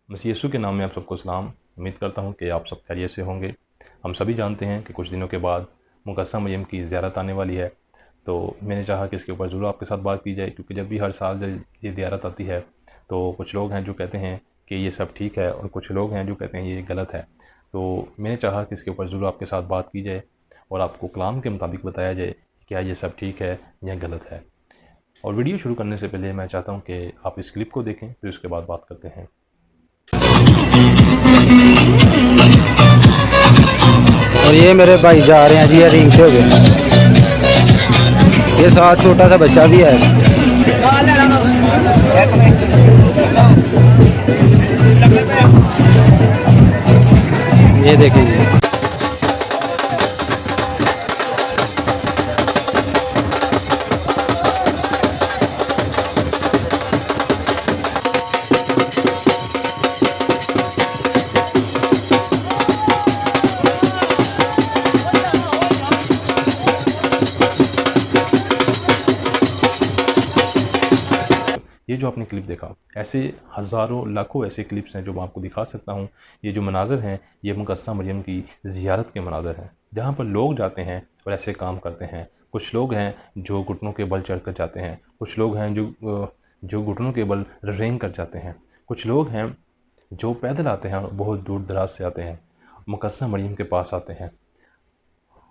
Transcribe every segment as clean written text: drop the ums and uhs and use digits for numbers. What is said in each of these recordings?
मसीह यीशु के नाम में आप सबको सलाम। उम्मीद करता हूँ कि आप सब खैरियत से होंगे। हम सभी जानते हैं कि कुछ दिनों के बाद मुक़द्दसा मरियम की ज़ियारत आने वाली है, तो मैंने चाहा कि इसके ऊपर ज़रूर आपके साथ बात की जाए, क्योंकि जब भी हर साल जब ये ज़ियारत आती है तो कुछ लोग हैं जो कहते हैं कि ये सब ठीक है और कुछ लोग हैं जो कहते हैं ये गलत है। तो मैंने चाहा कि इसके ऊपर ज़रूर आपके साथ बात की जाए और आपको कलाम के मुताबिक बताया जाए कि क्या ये सब ठीक है या गलत है। और वीडियो शुरू करने से पहले मैं चाहता हूँ कि आप इस क्लिप को देखें, फिर उसके बाद बात करते हैं। और ये मेरे भाई जा रहे हैं जी, रिंग से हो गए। ये साथ छोटा सा बच्चा भी है। ये देखें जी। ये जो आपने क्लिप देखा, ऐसे हज़ारों लाखों ऐसे क्लिप्स हैं जो मैं आपको दिखा सकता हूँ। ये जो मनाज़र हैं ये मुक़द्दसा मरियम की ज़ियारत के मनाज़र हैं, जहाँ पर लोग जाते हैं और ऐसे काम करते हैं। कुछ लोग हैं जो घुटनों के बल चढ़ कर जाते हैं, कुछ लोग हैं जो घुटनों के बल रेंग कर जाते हैं, कुछ लोग हैं जो पैदल आते हैं और बहुत दूर दराज से आते हैं, मुक़द्दसा मरियम के पास आते हैं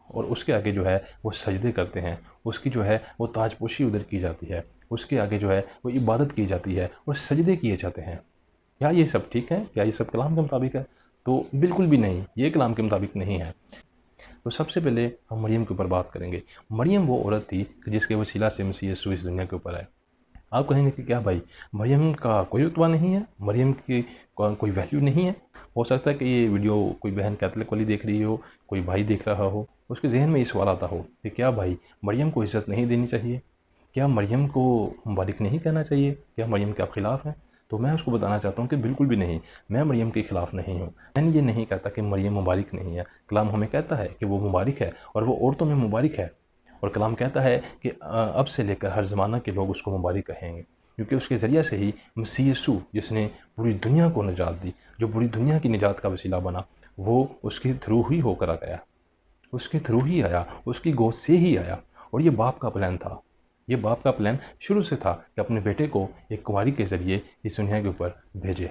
और उसके आगे जो है वो सजदे करते हैं। उसकी जो है वो ताजपोशी उधर की जाती है, उसके आगे जो है वो इबादत की जाती है और सजदे किए जाते हैं। क्या ये सब ठीक है? क्या ये सब कलाम के मुताबिक है? तो बिल्कुल भी नहीं, ये कलाम के मुताबिक नहीं है। तो सबसे पहले हम मरियम के ऊपर बात करेंगे। मरियम वो औरत थी कि जिसके वसीला से मसीह यीशु इस दुनिया के ऊपर आए। आप कहेंगे कि क्या भाई, मरियम का कोई रुतबा नहीं है, मरियम की कोई वैल्यू नहीं है? हो सकता है कि ये वीडियो कोई बहन कैथलिक वाली देख रही हो, कोई भाई देख रहा हो, उसके जहन में ये सवाल आता हो कि क्या भाई मरियम को इज़्ज़त नहीं देनी चाहिए? क्या मरियम को मुबारिक नहीं कहना चाहिए? क्या मरियम के आप ख़िलाफ़ हैं? तो मैं उसको बताना चाहता हूँ कि बिल्कुल भी नहीं, मैं मरियम के ख़िलाफ़ नहीं हूँ। मैंने ये नहीं कहता कि मरियम मुबारिक नहीं है। कलाम हमें कहता है कि वो मुबारिक है और वो औरतों में मुबारिक है। और कलाम कहता है कि अब से लेकर हर ज़माना के लोग उसको मुबारिक कहेंगे, क्योंकि उसके ज़रिए से ही मसीह यीशु जिसने पूरी दुनिया को निजात दी, जो पूरी दुनिया की निजात का वसीला बना, वो उसके थ्रू ही होकर आ गया, उसके थ्रू ही आया, उसकी गोद से ही आया। और ये बाप का प्लान था, ये बाप का प्लान शुरू से था कि अपने बेटे को एक कुंवारी के ज़रिए इस दुनिया के ऊपर भेजे।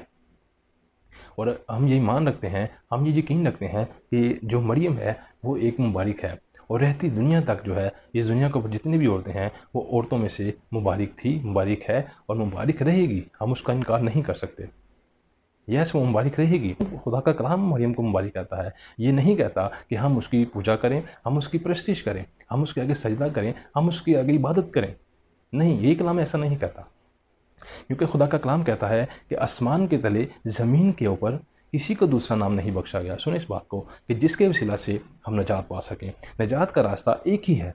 और हम यही मान रखते हैं, हम ये यकीन रखते हैं कि जो मरियम है वो एक मुबारिक है और रहती दुनिया तक जो है, इस दुनिया के ऊपर जितनी भी औरतें हैं वो औरतों में से मुबारिक थी, मुबारिक है और मुबारिक रहेगी। हम उसका इनकार नहीं कर सकते। यस, वो मुबारिक रहेगी। खुदा का कलाम मरियम को मुबारिक कहता है। ये नहीं कहता कि हम उसकी पूजा करें, हम उसकी परस्तिश करें, हम उसके आगे सजदा करें, हम उसके आगे इबादत करें। नहीं, ये कलाम ऐसा नहीं कहता। क्योंकि खुदा का कलाम कहता है कि आसमान के तले ज़मीन के ऊपर किसी को दूसरा नाम नहीं बख्शा गया। सुने इस बात को कि जिसके वसीला से हम निजात पा सकें। निजात का रास्ता एक ही है,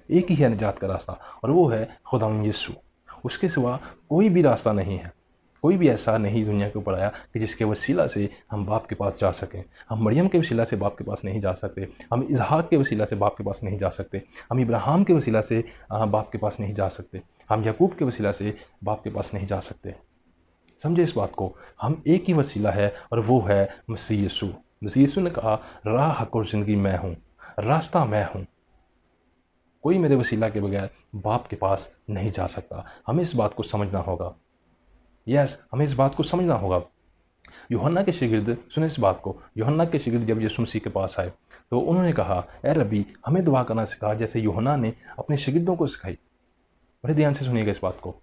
एक ही है निजात का रास्ता, और वो है खुदावंद यीशु। उसके सिवा कोई भी रास्ता नहीं है। कोई भी ऐसा नहीं दुनिया के ऊपर आया कि जिसके वसीला से हम बाप के पास जा सकें। हम मरियम के वसीला से बाप के पास नहीं जा सकते, हम इसहाक के वसीला से बाप के पास नहीं जा सकते, हम इब्राहिम के वसीला से बाप के पास नहीं जा सकते, हम याकूब के वसीला से बाप के पास नहीं जा सकते। समझे इस बात को, हम एक ही वसीला है और वो है मसीह यीशु। मसीह यीशु ने कहा, राह, हक और ज़िंदगी मैं हूँ, रास्ता मैं हूँ, कोई मेरे वसीला के बगैर बाप के पास नहीं जा सकता। हमें इस बात को समझना होगा। यस, हमें इस बात को समझना होगा। यूहन्ना के शागिर्द, सुने इस बात को, यूहन्ना के शागिर्द जब यीशु मसीह के पास आए तो उन्होंने कहा, ए रब्बी, हमें दुआ करना सिखा जैसे यूहन्ना ने अपने शागिर्दों को सिखाई। बड़े ध्यान से सुनिएगा इस बात को।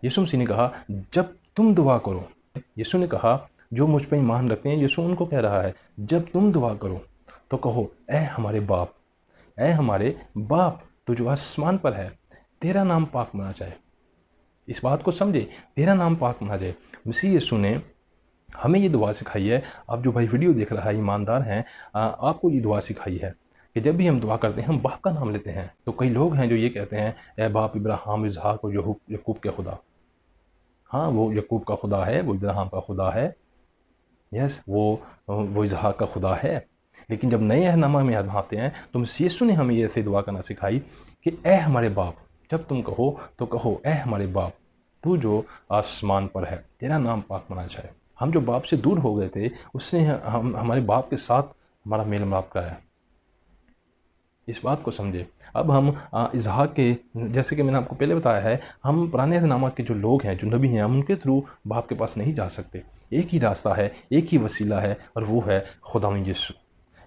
यीशु मसीह ने कहा, जब तुम दुआ करो, यीशु ने कहा, जो मुझ पर ईमान रखते हैं, यीशु उनको कह रहा है, जब तुम दुआ करो तो कहो, ए हमारे बाप, ए हमारे बाप, तू जो आसमान पर है, तेरा नाम पाक माना जाए। इस बात को समझे, तेरा नाम पाक माना जाए। मसीह यीशु ने हमें ये दुआ सिखाई है। आप जो भाई वीडियो देख रहा है, ईमानदार हैं, आपको ये दुआ सिखाई है कि जब भी हम दुआ करते हैं हम बाप का नाम लेते हैं। तो कई लोग हैं जो ये कहते हैं, ए बाप इब्राहिम, इसहाक और यकूब के खुदा। हाँ, वो यकूब का खुदा है, वो इब्राहिम का खुदा है, यस, वो इसहाक का खुदा है। लेकिन जब नए अहदनामा में हम आते हैं तो मसीह यीशु ने हमें ये ऐसे दुआ करना सिखाई कि ए हमारे बाप, जब तुम कहो तो कहो, ए हमारे बाप, तू जो आसमान पर है, तेरा नाम पाक माना जाए। हम जो बाप से दूर हो गए थे उसने हम हमारे बाप के साथ हमारा मेल मिलाप कराया। इस बात को समझे। अब हम इसहाक के, जैसे कि मैंने आपको पहले बताया है, हम पुराने अहदनामा के जो लोग हैं, जो नबी हैं, हम उनके थ्रू बाप के पास नहीं जा सकते। एक ही रास्ता है, एक ही वसीला है, और वो है खुदावंद यीशु।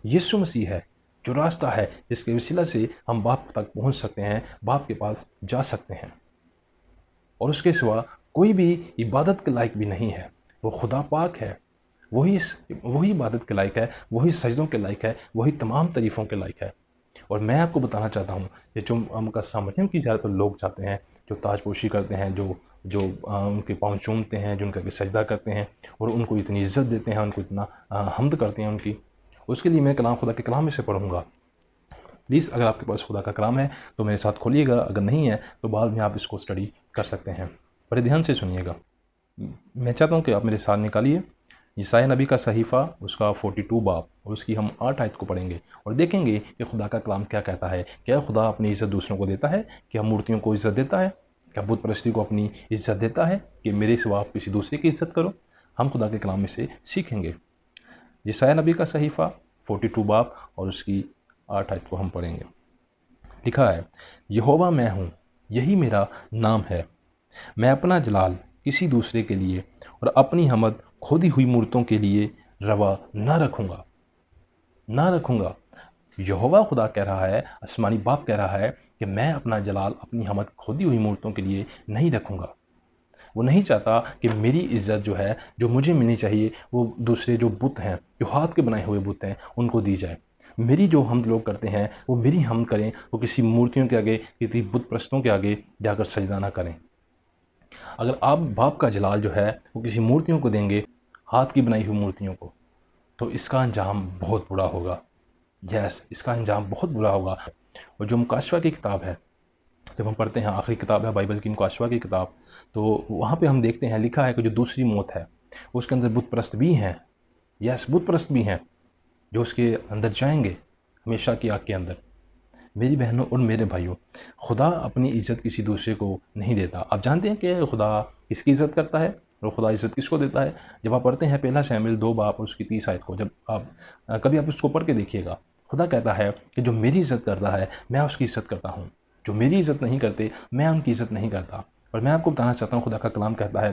यीशु मसीह है जो रास्ता है जिसके वसीला से हम बाप तक पहुंच सकते हैं, बाप के पास जा सकते हैं। और उसके सिवा कोई भी इबादत के लायक भी नहीं है। वो खुदा पाक है, वही इबादत के लायक है, वही सजदों के लायक है, वही तमाम तारीफ़ों के लायक है। और मैं आपको बताना चाहता हूँ, ये जो मुकद्दस मरियम की ज़ियारत पर लोग जाते हैं, जो ताजपोशी करते हैं, जो जो उनके पाँव चूमते हैं, जो उनके आगे सजदा करते हैं और उनको इतनी इज़्ज़त देते हैं, उनको इतना हम्द करते हैं उनकी, उसके लिए मैं कलाम खुदा के कलाम में से पढ़ूँगा। प्लीज़ अगर आपके पास खुदा का कलाम है तो मेरे साथ खोलिएगा, अगर नहीं है तो बाद में आप इसको स्टडी कर सकते हैं। बड़े ध्यान से सुनिएगा। मैं चाहता हूँ कि आप मेरे साथ निकालिए यशायाह नबी का सहीफ़ा, उसका 42 बाब, और उसकी हम 8 आयत को पढ़ेंगे और देखेंगे कि खुदा का कलाम क्या कहता है। क्या खुदा अपनी इज़्ज़त दूसरों को देता है? क्या मूर्तियों को इज़्ज़त देता है? क्या बुत परस्ती को अपनी इज़्ज़त देता है कि मेरे सिवा आप किसी दूसरे की इज़्ज़त करो? हम खुदा के कलाम में से सीखेंगे। यशायाह नबी का सहीफ़ा 42 बाब और उसकी 8 आयत को हम पढ़ेंगे। लिखा है, यहोवा मैं हूँ, यही मेरा नाम है। मैं अपना जलाल किसी दूसरे के लिए और अपनी हमद खोदी हुई मूर्तों के लिए रवा ना रखूँगा। यहोवा खुदा कह रहा है, आसमानी बाप कह रहा है कि मैं अपना जलाल अपनी हमद खोदी हुई मूर्तों के लिए नहीं रखूँगा। वो नहीं चाहता कि मेरी इज़्ज़त जो है, जो मुझे मिलनी चाहिए, वो दूसरे जो बुत हैं, जो हाथ के बनाए हुए बुत हैं, उनको दी जाए। मेरी जो हमद लोग करते हैं, वो मेरी हमद करें, वो किसी मूर्तियों के आगे, किसी बुत परस्तों के आगे जाकर सजदा ना करें। अगर आप बाप का जलाल जो है वो किसी मूर्तियों को देंगे, हाथ की बनाई हुई मूर्तियों को, तो इसका अंजाम बहुत बुरा होगा। इसका अंजाम बहुत बुरा होगा। और जो मुकाशवा की किताब है, जब हम पढ़ते हैं, आखिरी किताब है बाइबल की, मुकाशवा की किताब, तो वहाँ पे हम देखते हैं लिखा है कि जो दूसरी मौत है उसके अंदर बुत परस्त भी हैं। बुत परस्त भी हैं जो उसके अंदर जाएंगे, हमेशा की आग के अंदर। मेरी बहनों और मेरे भाइयों, खुदा अपनी इज़्ज़त किसी दूसरे को नहीं देता। आप जानते हैं कि खुदा किसकी इज़्ज़त करता है और खुदा इज़्ज़त किसको देता है? जब आप पढ़ते हैं पहला शमूएल 2 बाब और उसकी 30 आयत को, जब आप कभी आप उसको पढ़ के देखिएगा, खुदा कहता है कि जो मेरी इज़्ज़त करता है मैं उसकी इज़्ज़त करता हूँ, जो मेरी इज़्ज़त नहीं करते मैं उनकी इज़्ज़त नहीं करता। और मैं आपको बताना चाहता हूँ, खुदा का कलाम कहता है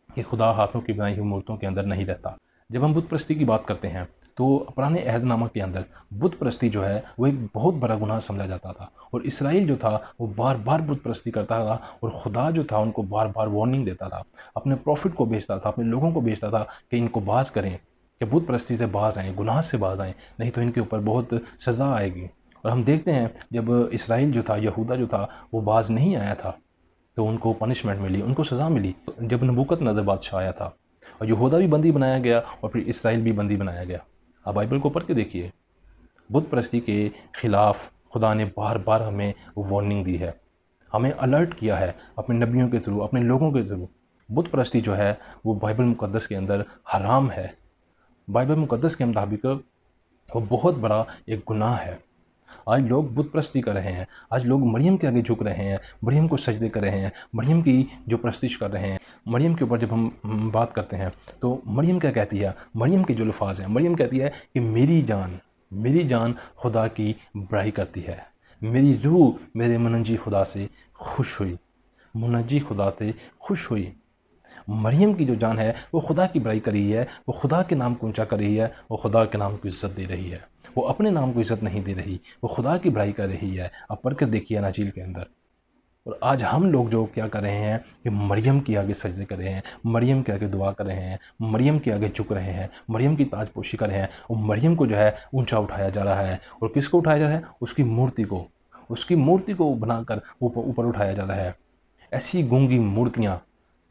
कि खुदा हाथों की बनाई हुई मूर्तों के अंदर नहीं रहता। जब हम बुत परस्ती की बात करते हैं तो पुराने अहदनामा के अंदर बुत परस्ती जो है वो एक बहुत बड़ा गुनाह समझा जाता था, और इसराइल जो था वो बार बार बुत परस्ती करता था, और खुदा जो था उनको बार बार वार्निंग देता था, अपने प्रॉफिट को भेजता था, अपने लोगों को भेजता था कि इनको बाज करें, कि बुत परस्ती से बाज आएँ, गुनाह से बाज आएँ, नहीं तो इनके ऊपर बहुत सज़ा आएगी। और हम देखते हैं जब इसराइल जो था, यहूदा जो था, वो बाज नहीं आया था तो उनको पनिशमेंट मिली, उनको सज़ा मिली। जब नबूकदनेस्सर बादशाह आया था और यहूदा भी बंदी बनाया गया और फिर इसराइल भी बंदी बनाया गया। आप बाइबल को पढ़ के देखिए, बुत परस्ती के ख़िलाफ़ खुदा ने बार बार हमें वार्निंग दी है, हमें अलर्ट किया है अपने नबियों के थ्रू, अपने लोगों के थ्रू। बुत परस्ती जो है वो बाइबल मुक़द्दस के अंदर हराम है। बाइबल मुक़द्दस के मुताबिक वो बहुत बड़ा एक गुनाह है। आज लोग बुत परस्ती कर रहे हैं, आज लोग मरियम के आगे झुक रहे हैं, मरियम को सजदे कर रहे हैं, मरियम की जो परस्तिश कर रहे हैं। मरियम के ऊपर जब हम बात करते हैं तो मरियम क्या कहती है? मरियम के जो अल्फाज हैं, मरियम कहती है कि मेरी जान खुदा की बड़ाई करती है, मेरी रूह मेरे मुनज्जी खुदा से खुश हुई, मुनज्जी खुदा से खुश हुई। मरियम की जो जान है वो खुदा की बड़ाई कर रही है, वो खुदा के नाम को ऊंचा कर रही है, वो खुदा के नाम को इज़्ज़त दे रही है, वो अपने नाम को इज़्ज़त नहीं दे रही, वो खुदा की बड़ाई कर रही है। आप पढ़ कर देखिए अंजील के अंदर। और आज हम लोग जो क्या कर रहे हैं कि मरियम के आगे सजदे कर रहे हैं, मरियम के आगे दुआ कर रहे हैं, मरियम के आगे झुक रहे हैं, मरियम की ताजपोशी कर रहे हैं, और मरियम को जो है ऊंचा उठाया जा रहा है। और किसको उठाया जा रहा है? उसकी मूर्ति को बनाकर ऊपर उठाया जा रहा है। ऐसी गूंगी मूर्तियाँ,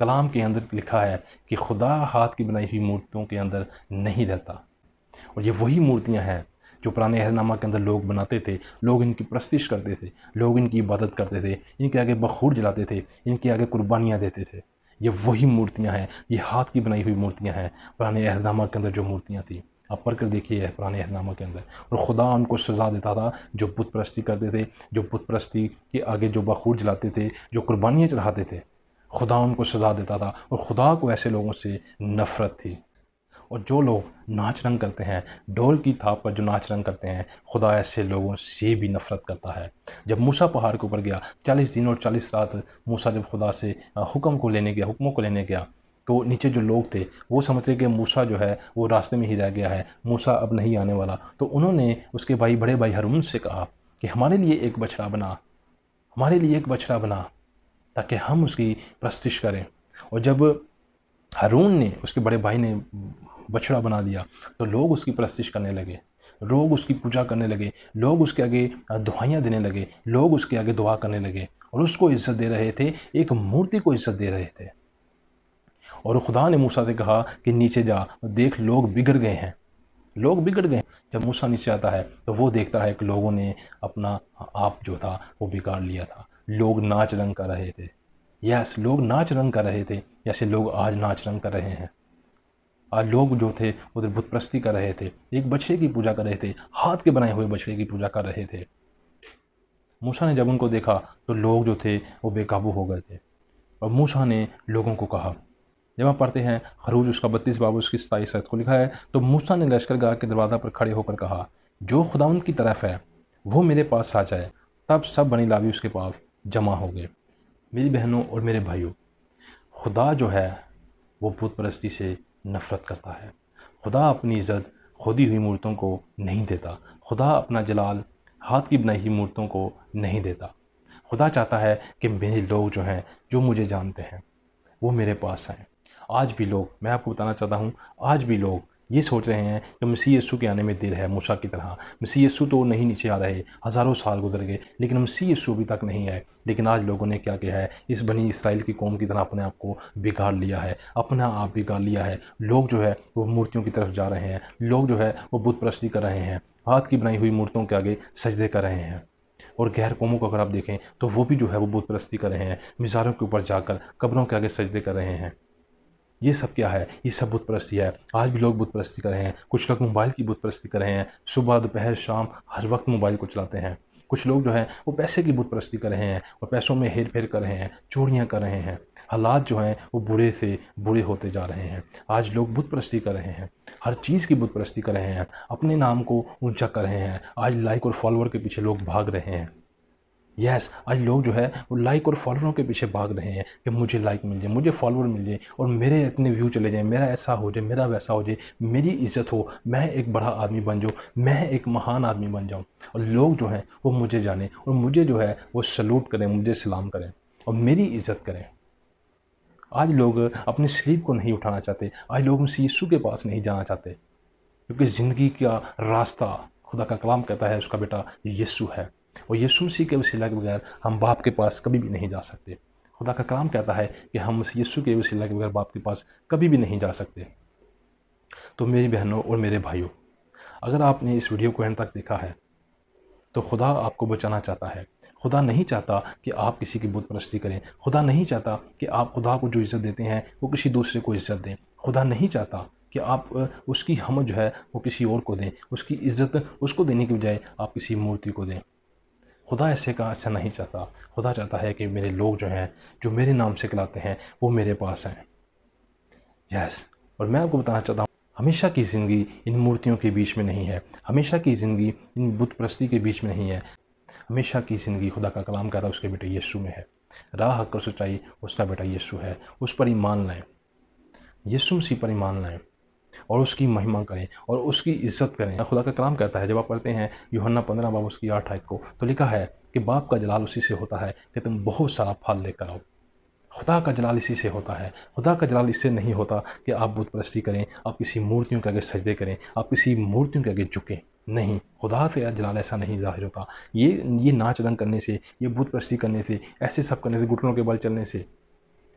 कलाम के अंदर लिखा है कि खुदा हाथ की बनाई हुई मूर्तियों के अंदर नहीं रहता। और ये वही मूर्तियाँ हैं जो पुराने अहदनामा के अंदर लोग बनाते थे, लोग इनकी परस्तिश करते थे, लोग इनकी इबादत करते थे, इनके आगे बखूर जलाते थे, इनके आगे कुर्बानियाँ देते थे। ये वही मूर्तियाँ हैं, ये हाथ की बनाई हुई मूर्तियाँ हैं, पुराने अहदनामा के अंदर जो मूर्तियाँ थी। आप पढ़ कर देखिए पुराने अहदनामा के अंदर। और खुदा उनको सज़ा देता था जो बुत परस्ती करते थे, जो बुत परस्ती के आगे जो बखूर जलाते थे, जो कुर्बानियाँ चढ़ाते थे। खुदा उनको सज़ा देता था, और खुदा को ऐसे लोगों से नफ़रत थी। और जो लोग नाच रंग करते हैं, ढोल की थाप पर जो नाच रंग करते हैं, खुदा ऐसे लोगों से भी नफ़रत करता है। जब मूसा पहाड़ के ऊपर गया, 40 दिन और 40 रात मूसा जब खुदा से हुक्मों को लेने गया, तो नीचे जो लोग थे वो समझते कि मूसा जो है वो रास्ते में ही रह गया है, मूसा अब नहीं आने वाला। तो उन्होंने उसके बड़े भाई हारून से कहा कि हमारे लिए एक बछड़ा बना, हमारे लिए एक बछड़ा बना, ताकि हम उसकी परस्तिश करें। और जब हारून ने, उसके बड़े भाई ने बछड़ा बना दिया, तो लोग उसकी परस्तिश करने लगे, लोग उसकी पूजा करने लगे, लोग उसके आगे दुआएं देने लगे, लोग उसके आगे दुआ करने लगे और उसको इज्जत दे रहे थे, एक मूर्ति को इज्जत दे रहे थे। और खुदा ने मूसा से कहा कि नीचे जा, देख लोग बिगड़ गए हैं, लोग बिगड़ गए। जब मूसा नीचे आता है तो वो देखता है कि लोगों ने अपना आप जो था वो बिगाड़ लिया था। लोग नाच रंग कर रहे थे, यस, लोग नाच रंग कर रहे थे, जैसे लोग आज नाच रंग कर रहे हैं। आज लोग जो थे उधर बुत परस्ती कर रहे थे, एक बछड़े की पूजा कर रहे थे, हाथ के बनाए हुए बछड़े की पूजा कर रहे थे। मूसा ने जब उनको देखा तो लोग जो थे वो बेकाबू हो गए थे। और मूसा ने लोगों को कहा, जब आप पढ़ते हैं खरूज उसका 32 बाब उसकी 27 आयत को लिखा है, तो मूसा ने लश्करगाह के दरवाज़ा पर खड़े होकर कहा, जो खुदावंद की तरफ है वो मेरे पास आ जाए। तब सब बनी लावी उसके पास जमा हो गए। मेरी बहनों और मेरे भाइयों, खुदा जो है वो बुत परस्ती से नफ़रत करता है। खुदा अपनी इज़्ज़त खोदी हुई मूर्तों को नहीं देता। खुदा अपना जलाल हाथ की बनाई हुई मूर्तों को नहीं देता। खुदा चाहता है कि मेरे लोग जो हैं, जो मुझे जानते हैं, वो मेरे पास आएँ। आज भी लोग, मैं आपको बताना चाहता हूँ, आज भी लोग ये सोच रहे हैं कि मसीह यीशु के आने में देर है, मूसा की तरह। मसीह यीशु तो नहीं नीचे आ रहे, हज़ारों साल गुज़र गए, लेकिन मसीह यीशु अभी तक नहीं आए। लेकिन आज लोगों ने क्या किया है, इस बनी इसराइल की कौम की तरह अपने आप को बिगाड़ लिया है, अपना आप बिगाड़ लिया है। लोग जो है वो मूर्तियों की तरफ जा रहे हैं, लोग जो है वो बुत परस्ती कर रहे हैं, हाथ की बनाई हुई मूर्तियों के आगे सजदे कर रहे हैं। और गैर कौमों को अगर आप देखें तो वो भी जो है वो बुत परस्ती कर रहे हैं, मिज़ारों के ऊपर जाकर कब्रों के आगे सजदे कर रहे हैं। ये सब क्या है? ये सब बुत परस्ती है। आज भी लोग बुत परस्ती कर रहे हैं। कुछ लोग मोबाइल की बुत परस्ती कर रहे हैं, सुबह दोपहर शाम हर वक्त मोबाइल को चलाते हैं। कुछ लोग जो हैं वो पैसे की बुत परस्ती कर रहे हैं और पैसों में हेर फेर कर रहे हैं, चोरियाँ कर रहे हैं। हालात जो हैं वो बुरे से बुरे होते जा रहे हैं। आज लोग बुत परस्ती कर रहे हैं, हर चीज़ की बुत परस्ती कर रहे हैं, अपने नाम को ऊंचा कर रहे हैं। आज लाइक और फॉलोअर के पीछे लोग भाग रहे हैं। यस, आज लोग जो है वो लाइक और फॉलोअरों के पीछे भाग रहे हैं कि मुझे लाइक मिल जाए, मुझे फॉलोअर मिल जाए और मेरे इतने व्यू चले जाएँ, मेरा ऐसा हो जाए, मेरा वैसा हो जाए, मेरी इज़्ज़त हो, मैं एक बड़ा आदमी बन जाऊँ, मैं एक महान आदमी बन जाऊँ और लोग जो हैं वो मुझे जानें और मुझे जो है वो सैल्यूट करें, मुझे सलाम करें और मेरी इज़्ज़त करें। आज लोग अपनी स्लीप को नहीं उठाना चाहते, आज लोग मसीह यीशु के पास नहीं जाना चाहते, क्योंकि ज़िंदगी का रास्ता, खुदा का कलाम कहता है, उसका बेटा यीशु है और यीशु मसीह के वसीला के बगैर हम बाप के पास कभी भी नहीं जा सकते। खुदा का कलाम कहता है कि हम मसीह यीशु के वसीला के बगैर बाप के पास कभी भी नहीं जा सकते। तो मेरी बहनों और मेरे भाइयों, अगर आपने इस वीडियो को एंड तक देखा है तो खुदा आपको बचाना चाहता है। खुदा नहीं चाहता कि आप किसी की बुत परस्ती करें। खुदा नहीं चाहता कि आप खुदा को जो इज़्ज़त देते हैं वो किसी दूसरे को इज़्ज़त दें। खुदा नहीं चाहता कि आप उसकी हम जो है वो किसी और को दें, उसकी इज़्ज़त उसको देने की बजाय आप किसी मूर्ति को दें। खुदा ऐसा नहीं चाहता। खुदा चाहता है कि मेरे लोग जो हैं, जो मेरे नाम से कहलाते हैं, वो मेरे पास आएँ। यस, और मैं आपको बताना चाहता हूँ, हमेशा की ज़िंदगी इन मूर्तियों के बीच में नहीं है, हमेशा की ज़िंदगी इन बुत परस्ती के बीच में नहीं है। हमेशा की ज़िंदगी खुदा का कलाम कहता है उसके बेटे यीशु में है। राह, हक और सच्चाई उसका बेटा यीशु है। उस पर ईमान लाएं, यीशु मसीह पर ईमान लाएं और उसकी महिमा करें और उसकी इज़्ज़त करें। खुदा का कलाम कहता है, जब आप पढ़ते हैं यूहन्ना 15 बाब उसकी 8 आयत को, तो लिखा है कि बाप का जलाल उसी से होता है कि तुम बहुत सारा फल लेकर आओ। खुदा का जलाल इसी से होता है। खुदा का जलाल इससे नहीं होता कि आप बुत परस्ती करें, आप किसी मूर्तियों के आगे सजदे करें, आप किसी मूर्तियों के आगे झुकें। नहीं, खुदा से जलाल ऐसा नहीं ज़ाहिर होता। ये नाच रंग करने से, ये बुत परस्ती करने से, ऐसे सब करने से, घुटनों के बल चलने से,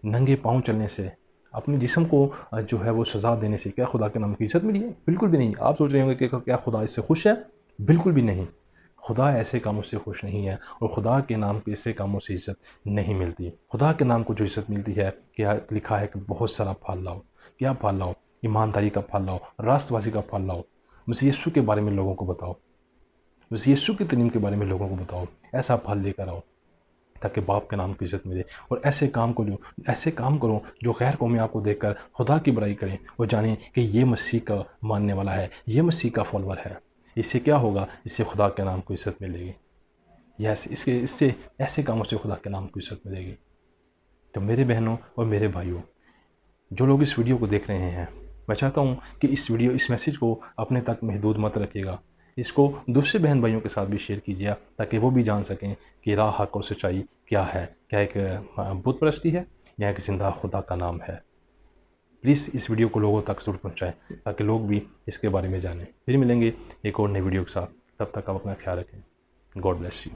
नंगे पाँव चलने से, अपने जिस्म को जो है वो सज़ा देने से क्या खुदा के नाम की इज़्ज़त मिली है? बिल्कुल भी नहीं। आप सोच रहे होंगे कि क्या खुदा इससे खुश है? बिल्कुल भी नहीं। खुदा ऐसे कामों से खुश नहीं है और खुदा के नाम के ऐसे कामों से इज़्ज़त नहीं मिलती। खुदा के नाम को जो इज़्ज़त मिलती है, क्या लिखा है कि बहुत सारा फल लाओ। क्या फल लाओ? ईमानदारी का फल लाओ, रास्तबाज़ी का फल लाओ, मसीह यीशु के बारे में लोगों को बताओ, मसीह यीशु की तालीम के बारे में लोगों को बताओ। ऐसा फल लेकर आओ ताकि बाप के नाम की इज़्ज़त मिले। और ऐसे काम करो जो गैर कौमें आपको देखकर खुदा की बड़ाई करें और जानें कि ये मसीह का मानने वाला है, ये मसीह का फॉलोअर है। इससे क्या होगा? इससे खुदा के नाम को इज़्ज़त मिलेगी। इससे ऐसे कामों से खुदा के नाम को इज़्ज़त मिलेगी। तो मेरे बहनों और मेरे भाइयों, जो लोग इस वीडियो को देख रहे हैं, मैं चाहता हूँ कि इस मैसेज को अपने तक महदूद मत रखिएगा। इसको दूसरे बहन भाइयों के साथ भी शेयर कीजिए ताकि वो भी जान सकें कि राह, हक और सच्चाई क्या है। क्या एक बुत परस्ती है या एक ज़िंदा खुदा का नाम है? प्लीज़ इस वीडियो को लोगों तक ज़रूर पहुँचाएँ ताकि लोग भी इसके बारे में जानें। फिर मिलेंगे एक और नई वीडियो के साथ। तब तक आप अपना ख्याल रखें। God bless you.